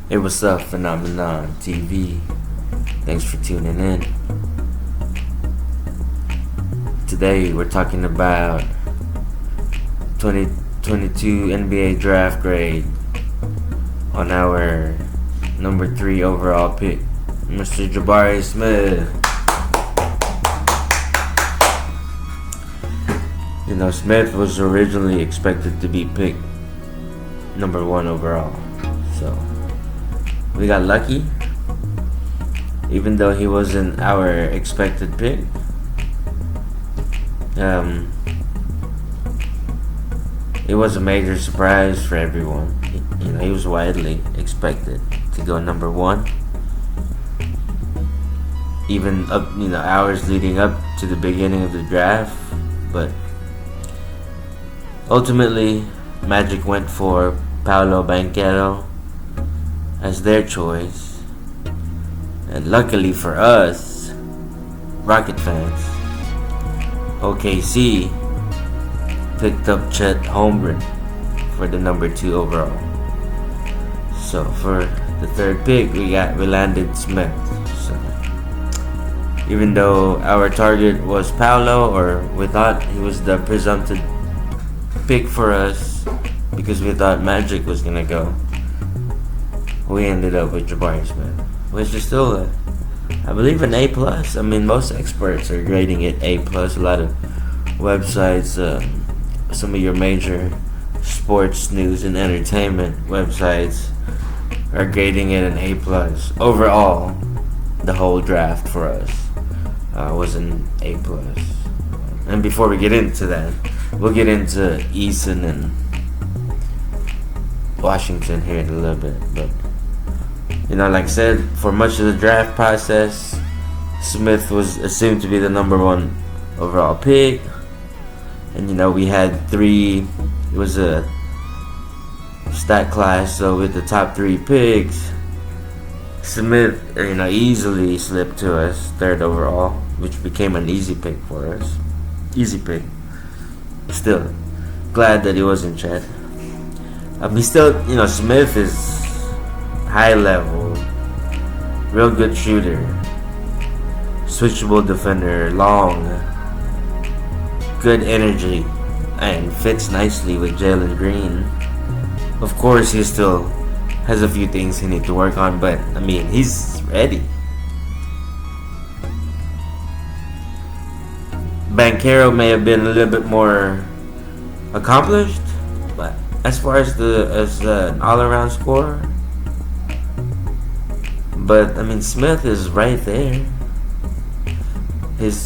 Hey, what's up, Phenomenon TV? Thanks for tuning in. Today we're talking about 2022 NBA draft grade on our number 3 overall pick, Mr. Jabari Smith. You know, Smith was originally expected to be picked number 1 overall, so we got lucky. Even though he wasn't our expected pick, it was a major surprise for everyone. You know, he was widely expected to go number 1. Even up, hours leading up to the beginning of the draft, but ultimately, Magic went for Paolo Banchero as their choice. And luckily for us, Rocket fans, OKC picked up Chet Holmgren for the number 2 overall. So for the third pick, we landed Smith. So even though our target was Paolo, or we thought he was the presumptive pick for us because we thought Magic was gonna go, we ended up with Jabari Smith, which is still I believe an A+. I mean, most experts are grading it A+. A lot of websites, some of your major sports news and entertainment websites are grading it an A+. Overall, the whole draft for us was an A+. And before we get into that, we'll get into Eason and Washington here in a little bit, but like I said, for much of the draft process, Smith was assumed to be the number 1 overall pick. And we had 3, it was a stat class, so with the top 3 picks, Smith easily slipped to us 3rd overall, which became an easy pick for us. Easy pick. Still, glad that he wasn't Chet. Smith is high level, real good shooter, switchable defender, long, good energy, and fits nicely with Jalen Green. Of course, he still has a few things he needs to work on, but he's ready. Banchero may have been a little bit more accomplished, but as far as an all-around scorer, but Smith is right there.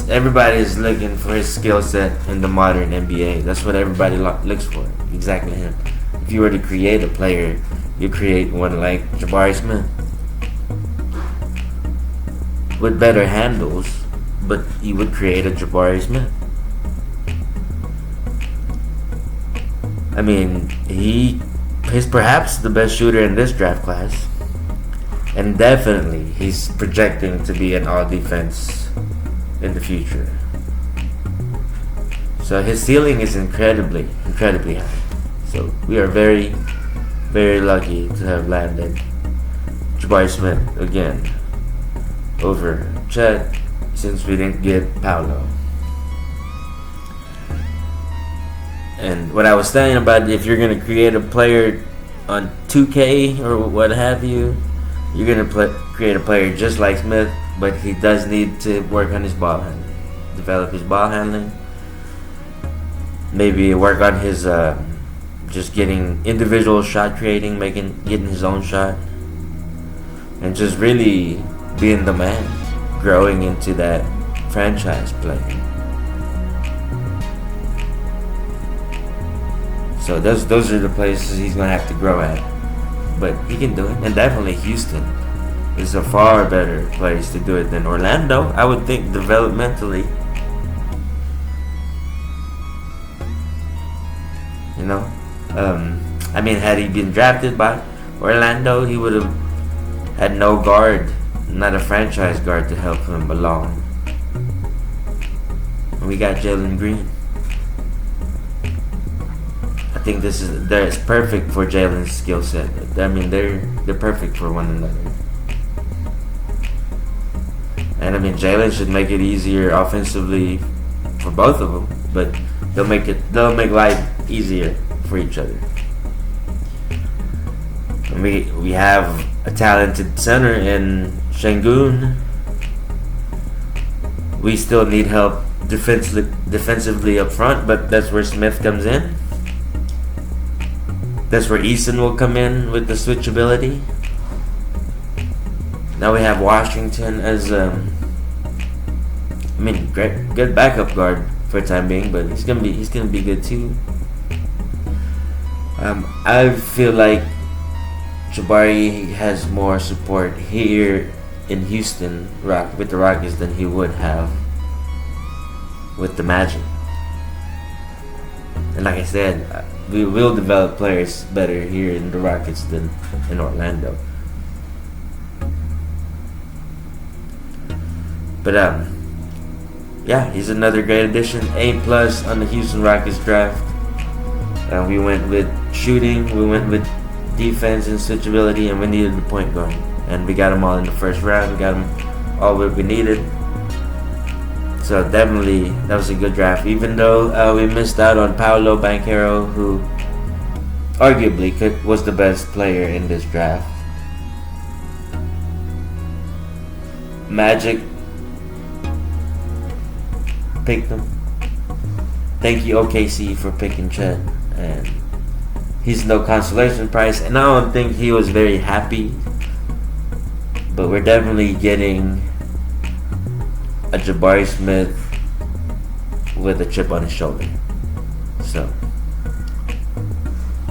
Everybody is looking for his skill set in the modern NBA. That's what everybody looks for. Exactly him. If you were to create a player, you create one like Jabari Smith with better handles, but you would create a Jabari Smith. He's perhaps the best shooter in this draft class. And definitely, he's projecting to be an all-defense in the future. So his ceiling is incredibly high. So we are very, very lucky to have landed Jabari Smith again over Chet, since we didn't get Paolo. And what I was saying about if you're going to create a player on 2K or what have you, you're going to create a player just like Smith, but he does need to work on his ball handling, develop his ball handling, maybe work on his just getting individual shot creating, getting his own shot, and just really being the man, growing into that franchise player. So those are the places he's going to have to grow at. But he can do it. And definitely Houston is a far better place to do it than Orlando, I would think, developmentally. Had he been drafted by Orlando, he would have had no guard, not a franchise guard to help him along. And we got Jalen Green. think it's perfect for Jalen's skill set. I mean, they're perfect for one another. And I mean, Jalen should make it easier offensively for both of them, but they'll make life easier for each other. And we have a talented center in Şengün. We still need help defensively up front, but that's where Smith comes in. That's where Eason will come in with the switchability. Now we have Washington as good backup guard for the time being, but he's gonna be good too. I feel like Jabari has more support here in Houston with the Rockets than he would have with the Magic. And like I said, we will develop players better here in the Rockets than in Orlando. But yeah, he's another great addition. A+ on the Houston Rockets draft. We went with shooting, we went with defense and switchability, and we needed the point guard. And we got them all in the first round. We got them all what we needed. So definitely, that was a good draft. Even though we missed out on Paolo Banchero, who arguably was the best player in this draft. Magic picked him. Thank you, OKC, for picking Chet. And he's no consolation prize. And I don't think he was very happy. But we're definitely getting a Jabari Smith with a chip on his shoulder. So,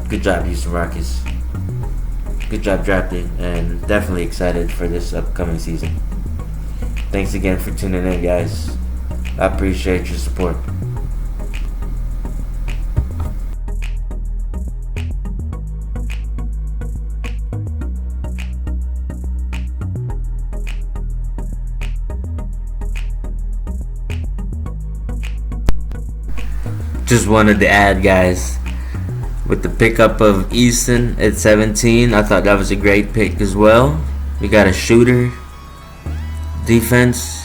good job, Houston Rockets. Good job drafting, and definitely excited for this upcoming season. Thanks again for tuning in, guys. I appreciate your support. Just wanted to add, guys, with the pickup of Eason at 17, I thought that was a great pick as well. We got a shooter, defense.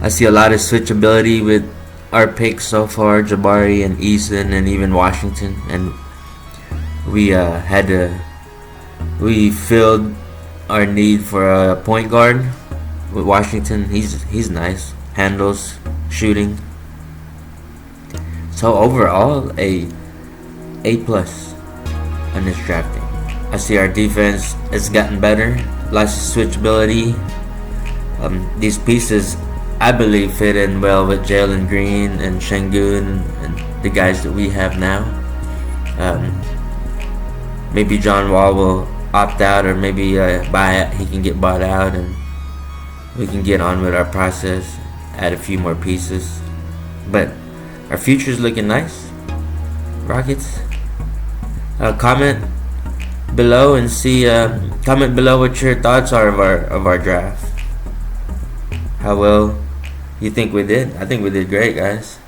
I see a lot of switchability with our picks so far, Jabari and Eason and even Washington. And we filled our need for a point guard with Washington. He's nice, handles, shooting. So overall, a A+ on this drafting. I see our defense has gotten better, lots of switchability. These pieces, I believe, fit in well with Jalen Green and Şengün and the guys that we have now. Maybe John Wall will opt out, or maybe he can get bought out, and we can get on with our process, add a few more pieces. But our future's looking nice, Rockets. Comment below and comment below what your thoughts are of our draft. How well you think we did? I think we did great, guys.